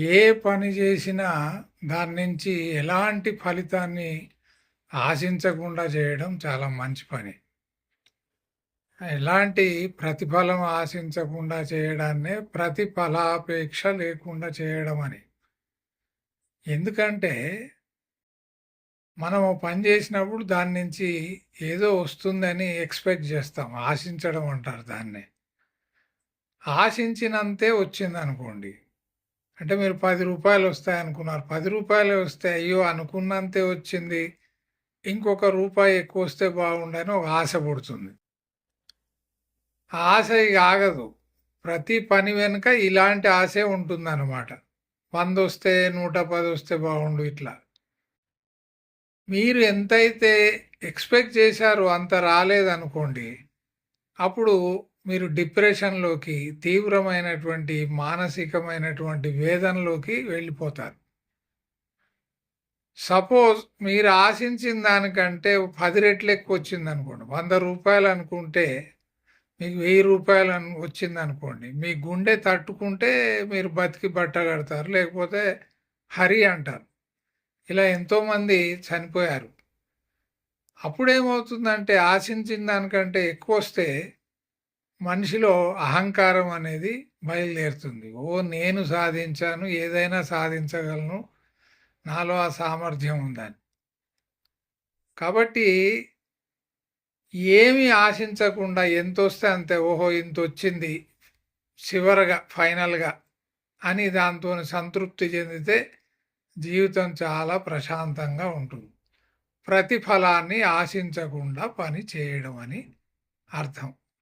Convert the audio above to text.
ఏ పని చేసినా దాని నుంచి ఎలాంటి ఫలితాన్ని ఆశించకుండా చేయడం చాలా మంచి పని. ఎలాంటి ప్రతిఫలం ఆశించకుండా చేయడాన్నే ప్రతిఫలాపేక్ష లేకుండా చేయడం అని. ఎందుకంటే మనం ఓ పని చేసినప్పుడు దాని నుంచి ఏదో వస్తుందని ఎక్స్‌పెక్ట్ చేస్తాం. ఆశించడం అంటారు దాన్నే. ఆశించినంతే వచ్చిందనుకోండి. అంటే మీరు రూ. 10 వస్తాయనుకున్నారు. రూ. 10 వస్తే అయ్యో! అనుకున్నంతే వచ్చింది. ఇంకొక రూపాయి ఎక్కువొస్తే బాగుండని ఒక ఆశ పుడుతుంది. ఆ ఆశ ఇగ ఆగదు. ప్రతి పని వెనుక ఇలాంటి ఆశే ఉంటుందన్నమాట. 100 వస్తే 110 వస్తే బాగుండు ఇట్లా. మీరు ఎంతైతే ఎక్స్‌పెక్ట్ చేశారో అంత రాలేదనుకోండి. అప్పుడు మీరు డిప్రెషన్‌లోకి, తీవ్రమైనటువంటి మానసికమైనటువంటి వేదనలోకి వెళ్ళిపోతారు. సపోజ్ మీరు ఆశించిన దానికంటే 10 రెట్లు ఎక్కువొచ్చిందనుకోండి. రూ. 100 అనుకుంటే మీకు రూ. 1000 వచ్చిందనుకోండి. మీ గుండె తట్టుకుంటే మీరు బతికి బట్టగడతారు. లేకపోతే హరి అంటారు. ఇలా ఎంతోమంది చనిపోయారు. అప్పుడేమవుతుందంటే ఆశించిన దానికంటే ఎక్కువొస్తే మనిషిలో అహంకారం అనేది బయలుదేరుతుంది. నేను సాధించాను, ఏదైనా సాధించగలను, నాలో ఆ సామర్థ్యం ఉందని. కాబట్టి ఏమి ఆశించకుండా ఎంతొస్తే అంతే, ఇంతొచ్చింది చివరగా ఫైనల్‌గా అని దాంతోని సంతృప్తి చెందితే జీవితం చాలా ప్రశాంతంగా ఉంటుంది. ప్రతిఫలాన్ని ఆశించకుండా పని చేయడం అని అర్థం.